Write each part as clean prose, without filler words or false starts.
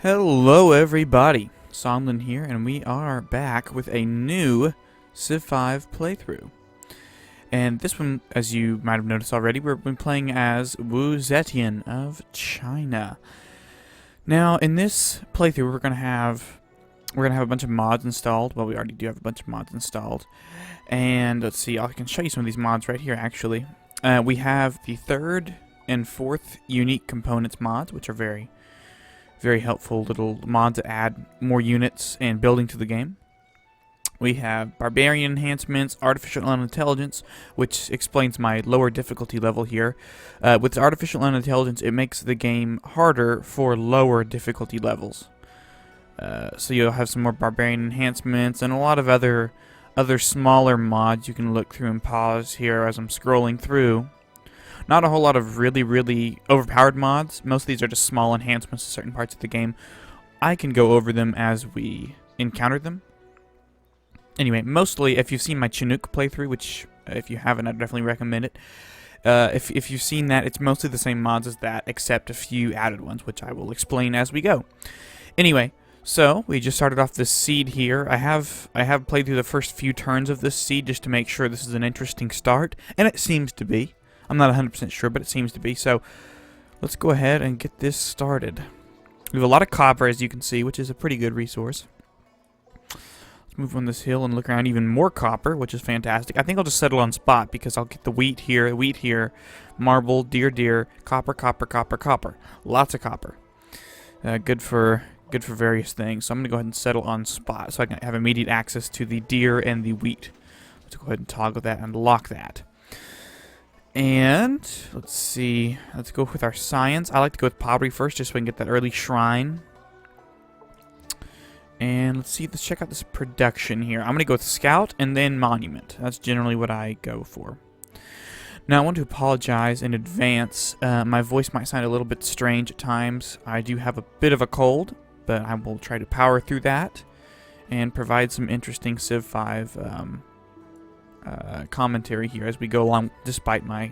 Hello everybody, Somlin here, and we are back with a new Civ 5 playthrough. And this one, as you might have noticed already, we've been playing as Wu Zetian of China. Now, in this playthrough, we're gonna have a bunch of mods installed. Well, we already do have a bunch of mods installed. And let's see, I can show you some of these mods right here. Actually, we have the third and fourth unique components mods, which are very helpful little mods that add more units and building to the game. We have barbarian enhancements, artificial unintelligence, which explains my lower difficulty level here. With artificial unintelligence, it makes the game harder for lower difficulty levels. So you'll have some more barbarian enhancements and a lot of other smaller mods you can look through and pause here as I'm scrolling through. Not a whole lot of really overpowered mods. Most of these are just small enhancements to certain parts of the game. I can go over them as we encounter them. Anyway, mostly, if you've seen my Chinook playthrough, which if you haven't, I'd definitely recommend it. If you've seen that, it's mostly the same mods as that, except a few added ones, which I will explain as we go. Anyway, so we just started off this seed here. I have played through the first few turns of this seed just to make sure this is an interesting start, and it seems to be. I'm not 100% sure, but it seems to be. So let's go ahead and get this started. We have a lot of copper, as you can see, which is a pretty good resource. Let's move on this hill and look around. Even more copper, which is fantastic. I think I'll just settle on spot because I'll get the wheat here, marble, deer, copper. Lots of copper. Good for various things. So I'm gonna go ahead and settle on spot so I can have immediate access to the deer and the wheat. Let's go ahead and toggle that and lock that. And let's see, let's go with our science. I like to go with pottery first just so we can get that early shrine. And let's check out this production here. I'm going to go with scout and then monument. That's generally what I go for. Now I want to apologize in advance. My voice might sound a little bit strange at times. I do have a bit of a cold, but I will try to power through that and provide some interesting Civ 5 commentary here as we go along, despite my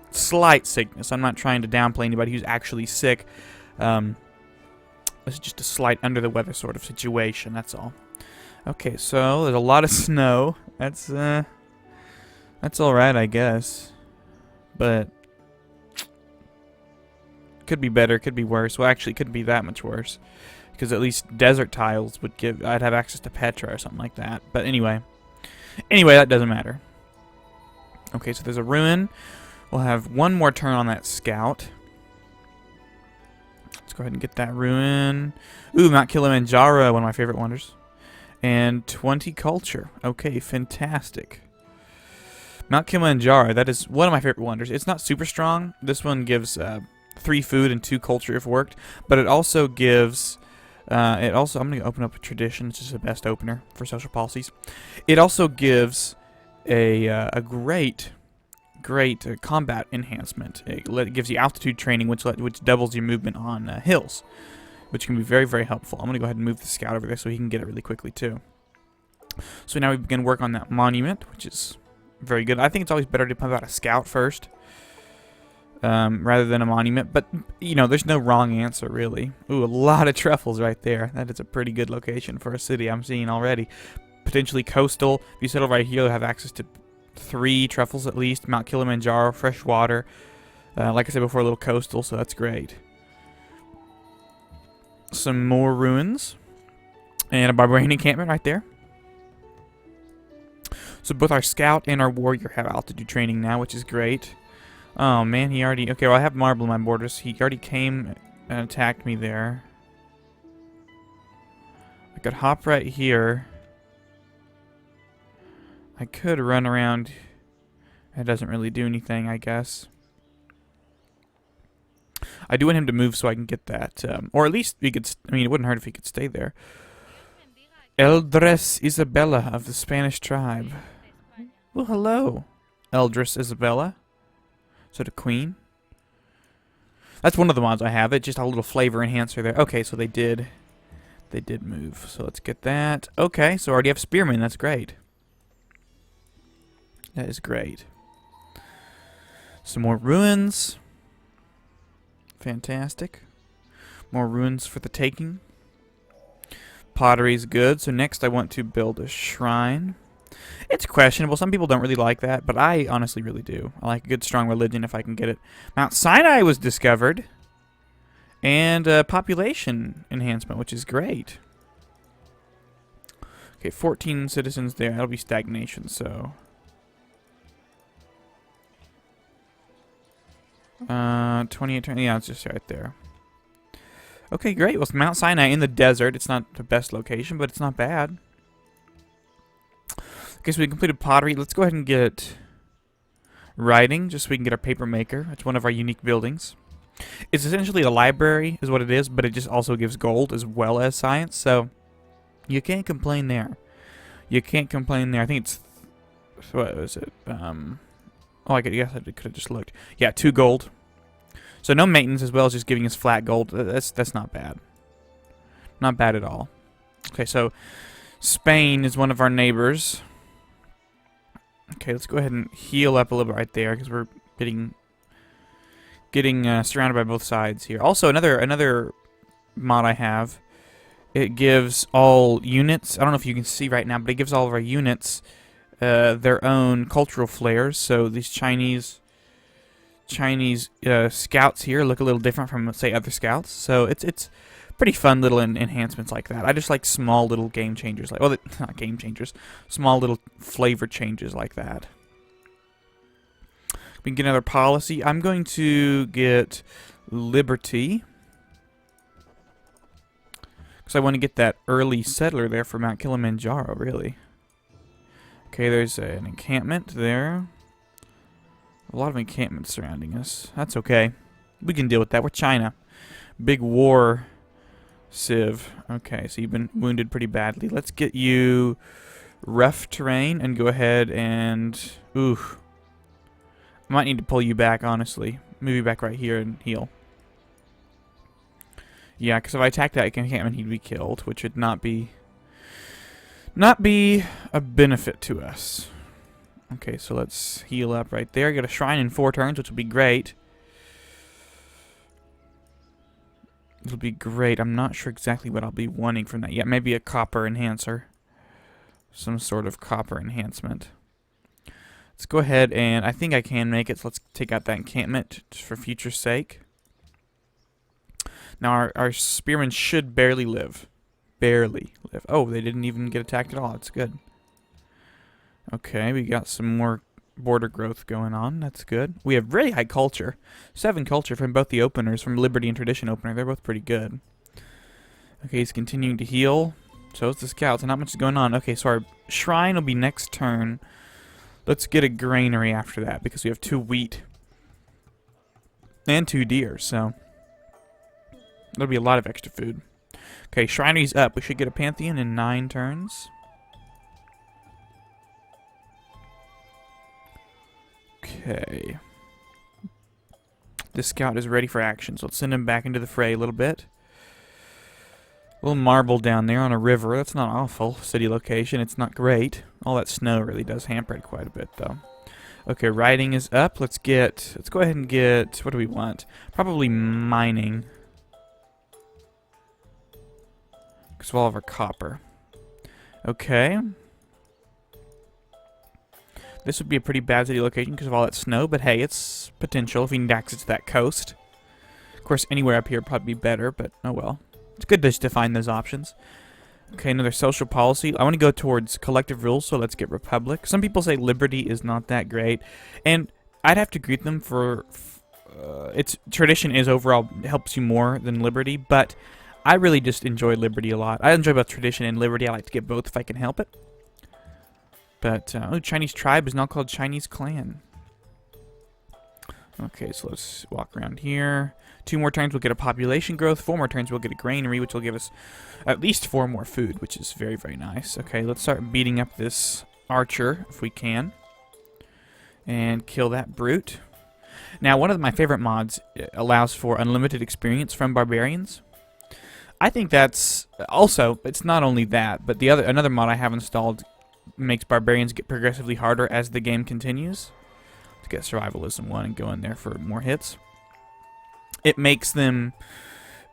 slight sickness. I'm not trying to downplay anybody who's actually sick. It's just a slight under the weather sort of situation, that's all. Okay, so there's a lot of snow. That's alright, I guess. But could be better, could be worse. Well, actually, it couldn't be that much worse. Because at least desert tiles would I'd have access to Petra or something like that. But anyway, that doesn't matter. Okay, so there's a ruin. We'll have one more turn on that scout. Let's go ahead and get that ruin. Ooh, Mount Kilimanjaro, one of my favorite wonders. And 20 culture. Okay, fantastic. Mount Kilimanjaro, that is one of my favorite wonders. It's not super strong. This one gives 3 food and 2 culture if worked. But it also gives... I'm going to open up a tradition. It's just the best opener for social policies. It also gives a great combat enhancement. It gives you altitude training, which doubles your movement on hills, which can be very helpful. I'm going to go ahead and move the scout over there so he can get it really quickly too. So now we begin work on that monument, which is very good. I think it's always better to pump out a scout first. Rather than a monument, but you know, there's no wrong answer really. Ooh, a lot of truffles right there. That is a pretty good location for a city I'm seeing already. Potentially coastal. If you settle right here, you'll have access to 3 truffles at least. Mount Kilimanjaro, fresh water. Like I said before, a little coastal, so that's great. Some more ruins. And a barbarian encampment right there. So both our scout and our warrior have altitude training now, which is great. Oh man, he already... Okay, well I have marble in my borders. He already came and attacked me there. I could hop right here. I could run around. That doesn't really do anything, I guess. I do want him to move so I can get that. Or at least he could... I mean, it wouldn't hurt if he could stay there. Eldres Isabella of the Spanish tribe. Well, hello, Eldres Isabella. So the queen. That's one of the mods I have. It's just a little flavor enhancer there. Okay, so they did move. So let's get that. Okay, so I already have spearmen. That's great. That is great. Some more ruins. Fantastic. More ruins for the taking. Pottery's good. So next I want to build a shrine. It's questionable. Some people don't really like that, but I honestly really do. I like a good, strong religion if I can get it. Mount Sinai was discovered. And population enhancement, which is great. Okay, 14 citizens there. That'll be stagnation, so... 28, yeah, it's just right there. Okay, great. Well, it's Mount Sinai in the desert. It's not the best location, but it's not bad. Okay, so we completed pottery. Let's go ahead and get writing, just so we can get our paper maker. It's one of our unique buildings. It's essentially a library, is what it is, but it just also gives gold as well as science, so you can't complain there. You can't complain there. I think it's... What was it? Oh, I guess I could have just looked. Yeah, 2 gold. So no maintenance, as well as just giving us flat gold. That's not bad. Not bad at all. Okay, so Spain is one of our neighbors. Okay, let's go ahead and heal up a little bit right there, because we're getting surrounded by both sides here. Also, another mod I have, it gives all units, I don't know if you can see right now, but it gives all of our units their own cultural flares. So these Chinese scouts here look a little different from, say, other scouts. So it's pretty fun little enhancements like that. I just like small little game changers, like, well, not game changers, small little flavor changes like that. We can get another policy. I'm going to get liberty, because I want to get that early settler there for Mount Kilimanjaro, really. Okay, there's an encampment there. A lot of encampments surrounding us. That's okay. We can deal with that. We're China. Big war civ. Okay, so you've been wounded pretty badly. Let's get you rough terrain and go ahead and... Ooh. I might need to pull you back, honestly. Move you back right here and heal. Yeah, because if I attack that encampment, he'd be killed, which would not be a benefit to us. Okay, so let's heal up right there. Get a shrine in 4 turns, which will be great. It'll be great. I'm not sure exactly what I'll be wanting from that yet. Maybe a copper enhancer. Some sort of copper enhancement. Let's go ahead and I think I can make it, so let's take out that encampment just for future's sake. Now our spearmen should barely live. Barely live. Oh, they didn't even get attacked at all. That's good. Okay, we got some more border growth going on. That's good. We have really high culture. 7 culture from both the openers, from Liberty and Tradition opener. They're both pretty good. Okay, he's continuing to heal. So is the scouts. Not much is going on. Okay, so our shrine will be next turn. Let's get a granary after that, because we have 2 wheat and 2 deer, so that'll be a lot of extra food. Okay, shrinery's up. We should get a pantheon in 9 turns. Okay. This scout is ready for action, so let's send him back into the fray a little bit. A little marble down there on a river. That's not awful. City location. It's not great. All that snow really does hamper it quite a bit, though. Okay, riding is up. Let's go ahead and get, what do we want? Probably mining. Because of all of our copper. Okay. This would be a pretty bad city location because of all that snow, but hey, it's potential if we need access to that coast. Of course, anywhere up here would probably be better, but oh well. It's good to find those options. Okay, another social policy. I want to go towards collective rules, so let's get republic. Some people say liberty is not that great, and I'd have to agree with them for its tradition is overall helps you more than liberty, but I really just enjoy liberty a lot. I enjoy both tradition and liberty. I like to get both if I can help it. But, oh, Chinese tribe is now called Chinese clan. Okay, so let's walk around here. 2 more turns we'll get a population growth. 4 more turns we'll get a granary, which will give us at least 4 more food, which is very, very nice. Okay, let's start beating up this archer, if we can. And kill that brute. Now, one of my favorite mods allows for unlimited experience from barbarians. I think that's... Also, it's not only that, but another mod I have installed makes barbarians get progressively harder as the game continues. Let's get survivalism 1 and go in there for more hits. It makes them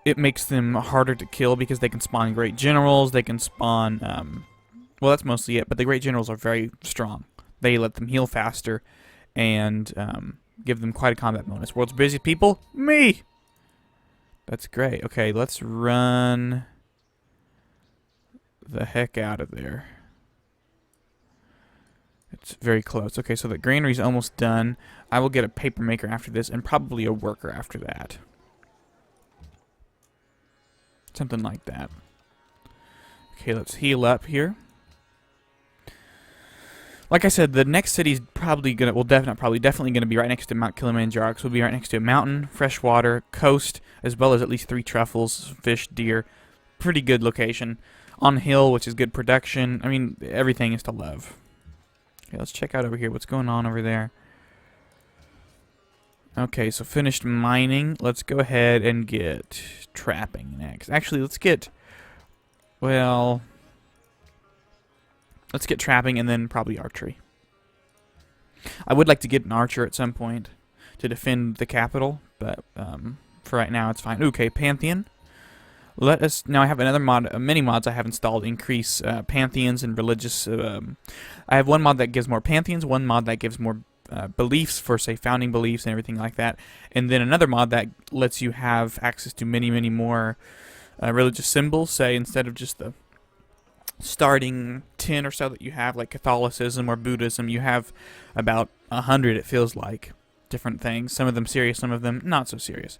it makes them harder to kill because they can spawn great generals. They can spawn, well, that's mostly it. But the great generals are very strong. They let them heal faster and give them quite a combat bonus. World's busiest people? Me! That's great. Okay, let's run the heck out of there. It's very close. Okay, so the granary's almost done. I will get a paper maker after this and probably a worker after that. Something like that. Okay, let's heal up here. Like I said, the next city's probably gonna, well, definitely gonna be right next to Mount Kilimanjaro. So we'll be right next to a mountain, fresh water, coast, as well as at least 3 truffles, fish, deer. Pretty good location. On a hill, which is good production. I mean, everything is to love. Okay, let's check out over here. What's going on over there? Okay, so finished mining. Let's go ahead and get trapping next. Actually, let's get, well, let's get trapping and then probably archery. I would like to get an archer at some point to defend the capital, but for right now it's fine. Okay, Pantheon. Let us, now I have another mod, many mods I have installed increase pantheons and religious. I have one mod that gives more pantheons, one mod that gives more beliefs for, say, founding beliefs and everything like that, and then another mod that lets you have access to many, many more religious symbols. Say, instead of just the starting 10 or so that you have, like Catholicism or Buddhism, you have about 100, it feels like, different things. Some of them serious, some of them not so serious.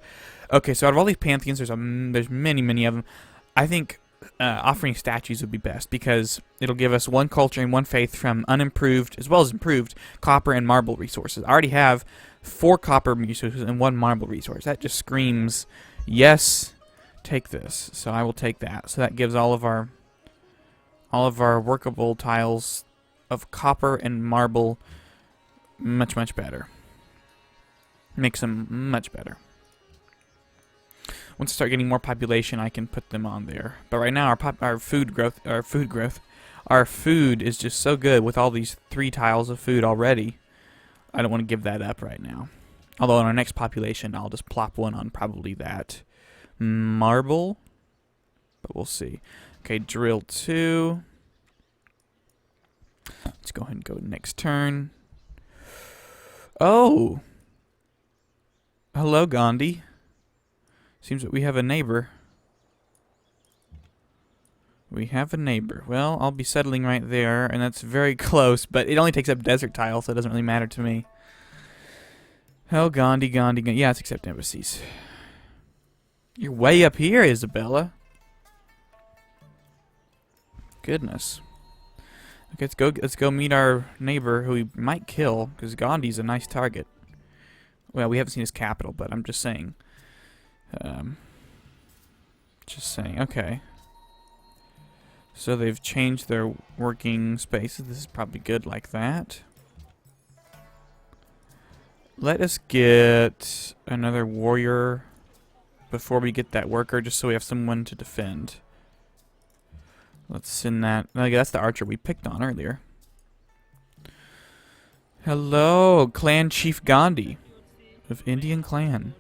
Okay, so out of all these pantheons, there's many, many of them. I think offering statues would be best because it'll give us one culture and one faith from unimproved as well as improved copper and marble resources. I already have 4 copper resources and 1 marble resource. That just screams, yes, take this. So I will take that. So that gives all of our workable tiles of copper and marble much, much better. Makes them much better. Once I start getting more population, I can put them on there. But right now, our food is just so good with all these 3 tiles of food already. I don't want to give that up right now. Although on our next population, I'll just plop one on probably that marble. But we'll see. Okay, drill 2. Let's go ahead and go next turn. Oh! Hello, Gandhi. Seems that we have a neighbor. We have a neighbor. Well, I'll be settling right there, and that's very close, but it only takes up desert tile, so it doesn't really matter to me. Oh, Gandhi. Yeah, let's accept embassies. You're way up here, Isabella. Goodness. Okay, let's go meet our neighbor who we might kill, because Gandhi's a nice target. Well, we haven't seen his capital, but I'm just saying. Okay. So they've changed their working spaces. This is probably good like that. Let us get another warrior before we get that worker, just so we have someone to defend. Let's send that. Okay, that's the archer we picked on earlier. Hello, Clan Chief Gandhi of Indian Clan.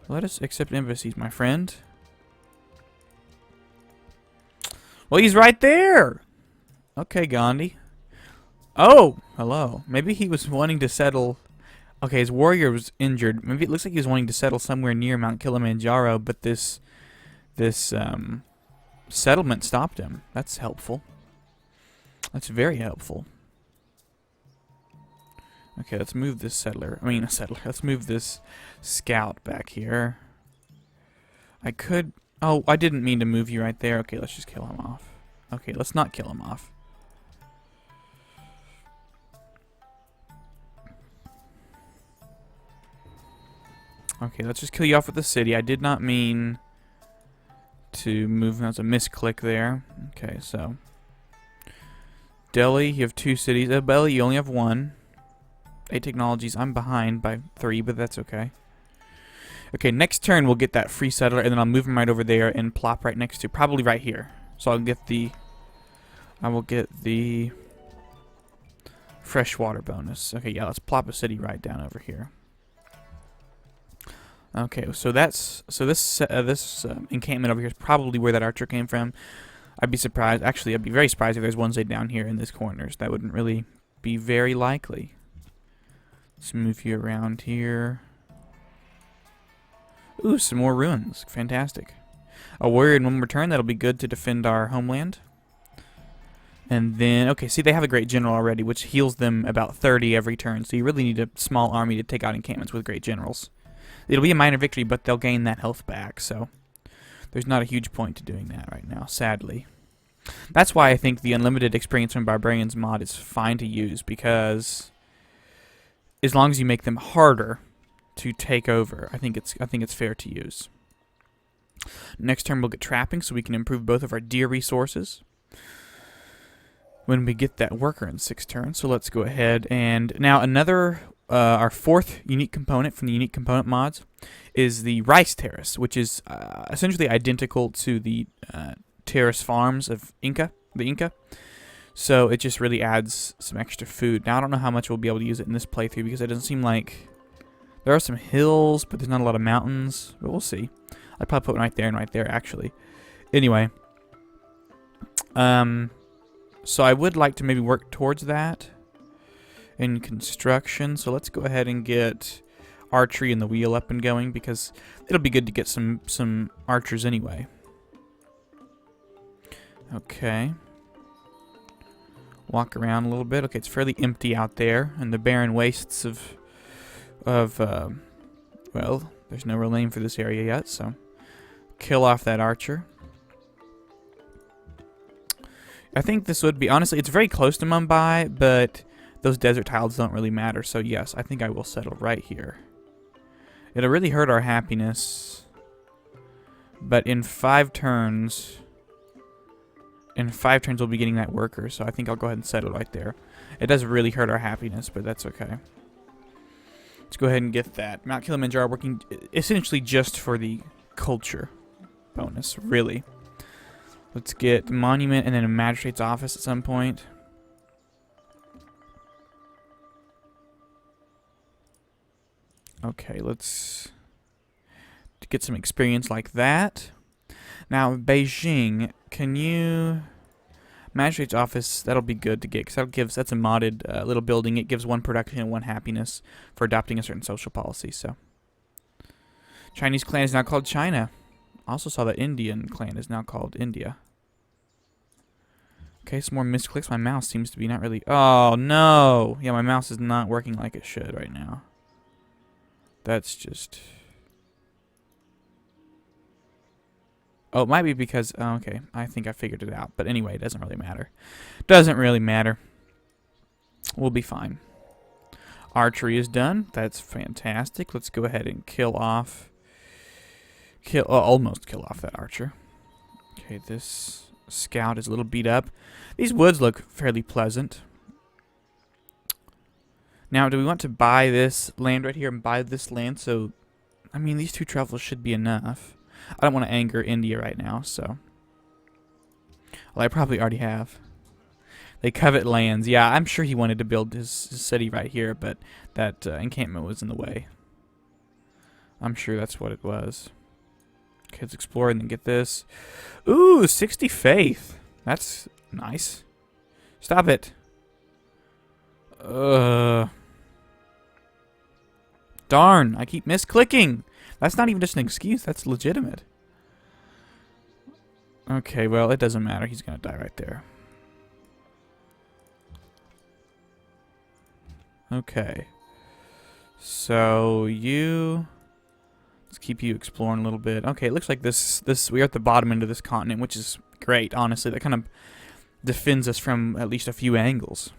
Let us accept embassies, my friend. Well, he's right there. Okay, Gandhi. Oh, hello. Maybe he was wanting to settle. Okay, his warrior was injured. Maybe it looks like he was wanting to settle somewhere near Mount Kilimanjaro, but this settlement stopped him. That's helpful. That's very helpful. Okay, let's move this settler. Let's move this scout back here. I could. Oh, I didn't mean to move you right there. Okay, let's just kill him off. Okay, let's not kill him off. Okay, let's just kill you off with the city. I did not mean to move. That was a misclick there. Okay, so Delhi, you have 2 cities. Belly, you only have 1. 8 technologies. I'm behind by 3, but that's okay. Okay, next turn we'll get that free settler, and then I'll move him right over there and plop right next to, probably right here. So I will get the freshwater bonus. Okay, yeah, let's plop a city right down over here. Okay, so this encampment over here is probably where that archer came from. I'd be surprised. Actually, I'd be very surprised if there's one laid down here in this corners. That wouldn't really be very likely. Let's move you around here. Ooh, some more ruins. Fantastic. A warrior in one return. That'll be good to defend our homeland. And then, okay, see, they have a great general already, which heals them about 30 every turn. So you really need a small army to take out encampments with great generals. It'll be a minor victory, but they'll gain that health back. So there's not a huge point to doing that right now, sadly. That's why I think the unlimited experience from barbarians mod is fine to use, because as long as you make them harder to take over, I think it's fair to use. Next turn we'll get trapping, so we can improve both of our deer resources when we get that worker in 6 turns. So let's go ahead and now another our 4th unique component from the unique component mods is the rice terrace, which is essentially identical to the terrace farms of the Inca. So it just really adds some extra food. Now I don't know how much we'll be able to use it in this playthrough, because it doesn't seem like there are some hills, but there's not a lot of mountains. But we'll see. I'd probably put one right there and right there, actually. Anyway, so I would like to maybe work towards that in construction. So let's go ahead and get archery and the wheel up and going, because it'll be good to get some archers anyway. Okay. Walk around a little bit. Okay, it's fairly empty out there in the barren wastes of well, there's no real name for this area yet, so kill off that archer. I think this would be, honestly, it's very close to Mumbai, but those desert tiles don't really matter, so yes, I think I will settle right here. It'll really hurt our happiness, but in 5 turns we'll be getting that worker, so I think I'll go ahead and settle right there. It does really hurt our happiness, but that's okay. Let's go ahead and get that. Mount Kilimanjaro working essentially just for the culture bonus, really. Let's get the monument and then a magistrate's office at some point. Okay, let's get some experience like that. Now, Beijing, can you... Magistrate's office, that'll be good to get, because that's a modded little building. It gives 1 production and 1 happiness for adopting a certain social policy, so. Chinese clan is now called China. I also saw that Indian clan is now called India. Okay, some more misclicks. My mouse seems to be not really... Oh, no! Yeah, my mouse is not working like it should right now. That's just... Oh, it might be because... Oh, okay, I think I figured it out. But anyway, it doesn't really matter. Doesn't really matter. We'll be fine. Archery is done. That's fantastic. Let's go ahead and kill off... almost kill off that archer. Okay, this scout is a little beat up. These woods look fairly pleasant. Now, do we want to buy this land right here and buy this land? So, I mean, these 2 travels should be enough. I don't want to anger India right now, so. Well, I probably already have. They covet lands. Yeah, I'm sure he wanted to build his city right here, but that encampment was in the way. I'm sure that's what it was. Okay, let's explore and then get this. Ooh, 60 faith. That's nice. Stop it. Darn, I keep misclicking. That's not even just an excuse. That's legitimate. Okay, well, it doesn't matter. He's going to die right there. Okay. So, let's keep you exploring a little bit. Okay, it looks like we're at the bottom end of this continent, which is great, honestly. That kind of defends us from at least a few angles.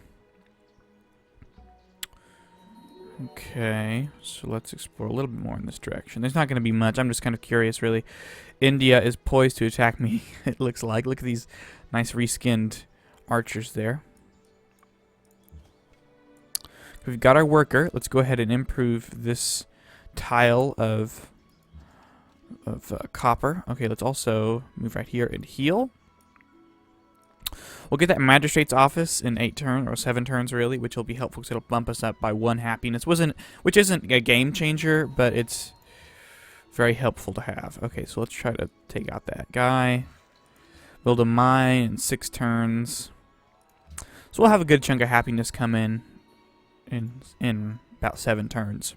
Okay, so let's explore a little bit more in this direction. There's not going to be much. I'm just kind of curious, really. India is poised to attack me, it looks like. Look at these nice reskinned archers there. We've got our worker. Let's go ahead and improve this tile of copper. Okay, let's also move right here and heal. We'll get that magistrate's office in 8 turns, or 7 turns really, which will be helpful because it'll bump us up by 1 happiness. Which isn't a game changer, but it's Very helpful to have. Okay, so let's try to take out that guy. Build a mine in 6 turns. So we'll have a good chunk of happiness come in about 7 turns.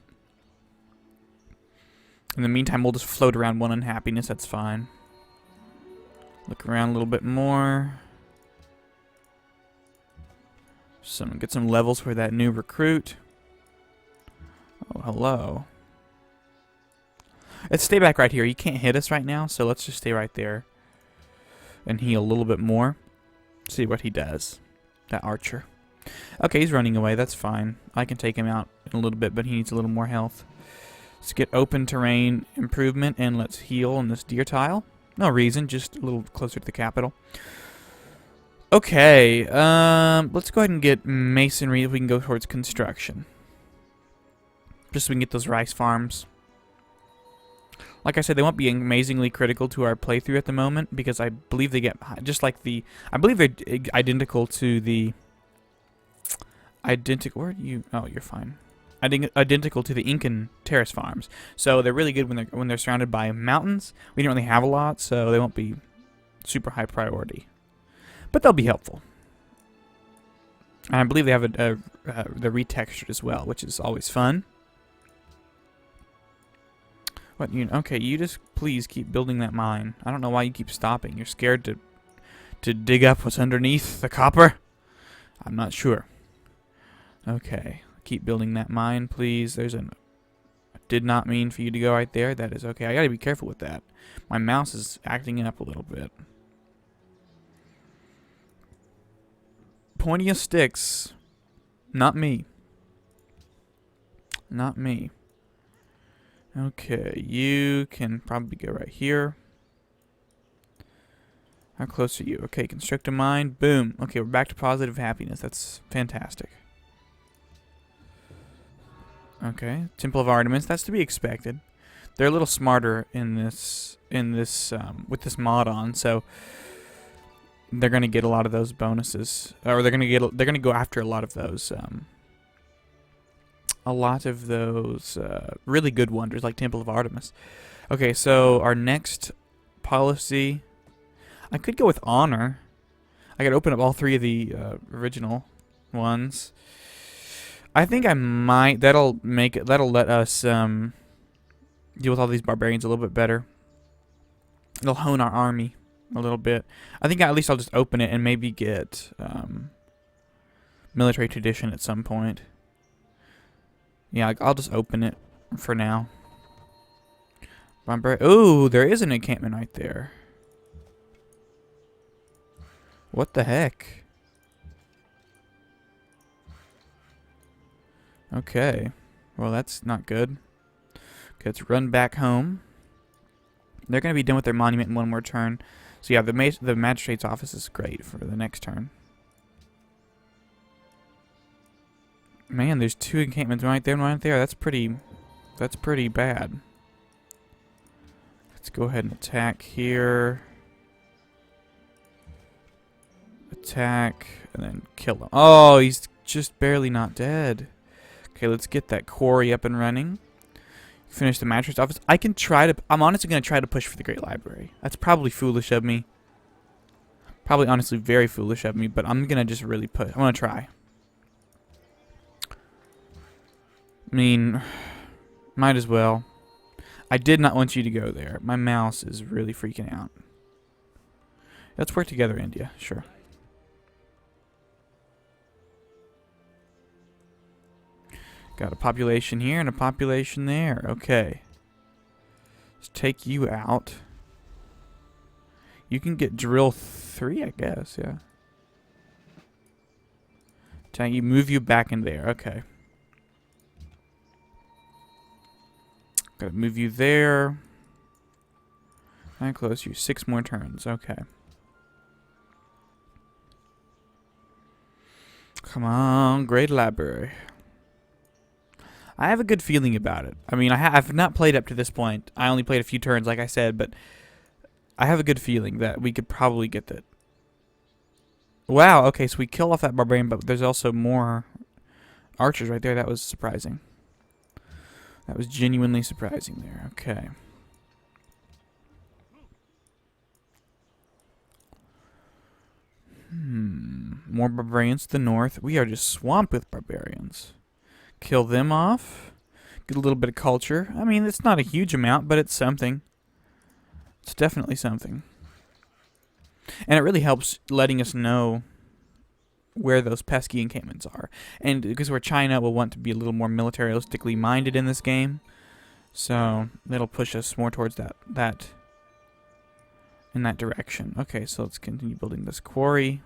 In the meantime, we'll just float around 1 unhappiness. That's fine. Look around a little bit more. Get some levels for that new recruit. Oh, hello. Let's stay back right here. He can't hit us right now, so let's just stay right there and heal a little bit more. See what he does. That archer. Okay, he's running away. That's fine. I can take him out in a little bit, but he needs a little more health. Let's get open terrain improvement, and let's heal on this deer tile. No reason, just a little closer to the capital. Okay, let's go ahead and get masonry if we can go towards construction. Just so we can get those rice farms. Like I said, they won't be amazingly critical to our playthrough at the moment because I believe they get just like I believe they're identical to the where are you? Oh, you're fine. Identical to the Incan terrace farms. So they're really good when they're surrounded by mountains. We don't really have a lot, so they won't be super high priority, but they'll be helpful. And I believe they have they're retextured as well, which is always fun. What okay, you just please keep building that mine. I don't know why you keep stopping. You're scared to dig up what's underneath the copper? I'm not sure. Okay, keep building that mine, please. I did not mean for you to go right there. That is okay. I gotta be careful with that. My mouse is acting up a little bit. Pointy of sticks. Not me. Not me. Okay, you can probably go right here. How close are you? Okay, construct a mine. Boom. Okay, we're back to positive happiness. That's fantastic. Okay, Temple of Artemis. That's to be expected. They're a little smarter in this with this mod on, so they're gonna get a lot of those bonuses, or they're gonna go after a lot of those really good wonders like Temple of Artemis. Okay, so our next policy, I could go with honor. I could open up all 3 of the original ones. I think I might. That'll let us deal with all these barbarians a little bit better. It'll hone our army a little bit. I think at least I'll just open it and maybe get military tradition at some point. Yeah, I'll just open it for now. Ooh, there is an encampment right there. What the heck? Okay. Well, that's not good. Okay, let's run back home. They're going to be done with their monument in 1 more turn. So yeah, the magistrate's office is great for the next turn. Man, there's 2 encampments right there and right there. That's pretty bad. Let's go ahead and attack here. Attack, and then kill him. Oh, he's just barely not dead. Okay, let's get that quarry up and running. Finish the magistrate's office. I'm honestly going to try to push for the Great Library. That's probably foolish of me. Probably honestly very foolish of me, but I'm going to just really push. I'm going to try. I mean, might as well. I did not want you to go there. My mouse is really freaking out. Let's work together, India. Sure. Got a population here and a population there. Okay. Let's take you out. You can get drill 3, I guess. Yeah. Tag you, move you back in there. Okay. Gotta move you there. How close you? 6 more turns. Okay. Come on, Great Library. I have a good feeling about it. I mean, I've not played up to this point. I only played a few turns, like I said, but I have a good feeling that we could probably get that. Wow, okay, so we kill off that barbarian, but there's also more archers right there. That was surprising. That was genuinely surprising there. Okay. More barbarians to the north. We are just swamped with barbarians. Kill them off. Get a little bit of culture. I mean, it's not a huge amount, but it's something. It's definitely something. And it really helps letting us know where those pesky encampments are. And because we're China, we'll want to be a little more militaristically minded in this game. So that'll push us more towards that in that direction. Okay, so let's continue building this quarry.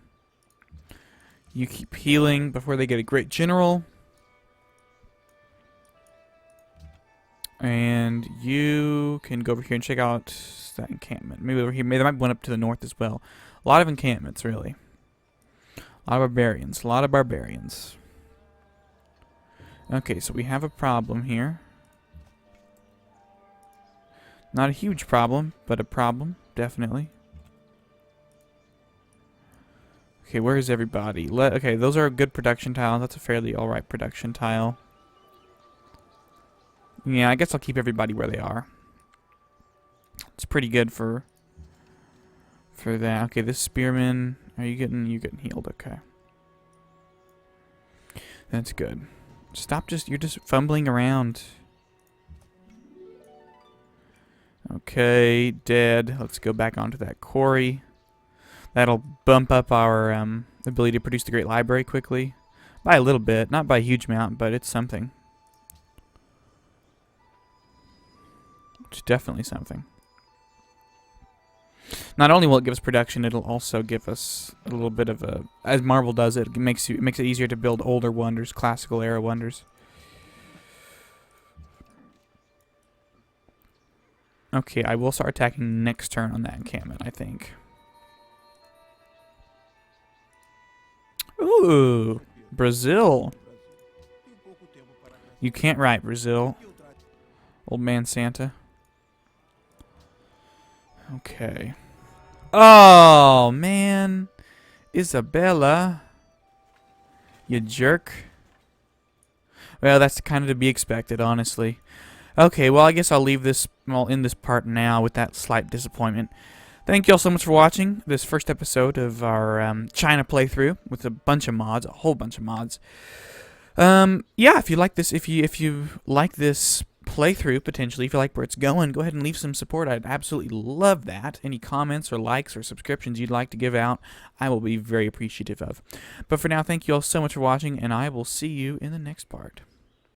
You keep healing before they get a great general. And you can go over here and check out that encampment. Maybe over here. Maybe there might be one up to the north as well. A lot of encampments, really. A lot of barbarians. A lot of barbarians. Okay, so we have a problem here. Not a huge problem, but a problem, definitely. Okay, where is everybody? Okay, those are good production tiles. That's a fairly alright production tile. Yeah, I guess I'll keep everybody where they are. It's pretty good for that. Okay, this spearman, you getting healed? Okay, that's good. You're just fumbling around. Okay, dead. Let's go back onto that quarry. That'll bump up our ability to produce the Great Library quickly. By a little bit. Not by a huge amount, but it's something. It's definitely something. Not only will it give us production, it'll also give us a little bit of a... As Marvel does it, it makes it easier to build older wonders, classical era wonders. Okay, I will start attacking next turn on that encampment, I think. Ooh, Brazil. You can't write Brazil. Old man Santa. Okay. Oh, man. Isabella. You jerk. Well, that's kind of to be expected, honestly. Okay, well, I guess I'll leave this, I'll end this part now with that slight disappointment. Thank you all so much for watching this first episode of our China playthrough with a bunch of mods, a whole bunch of mods. Yeah, if you like this, if you like this playthrough, potentially, if you like where it's going, go ahead and leave some support. I'd absolutely love that. Any comments or likes or subscriptions you'd like to give out, I will be very appreciative of. But for now, thank you all so much for watching, and I will see you in the next part.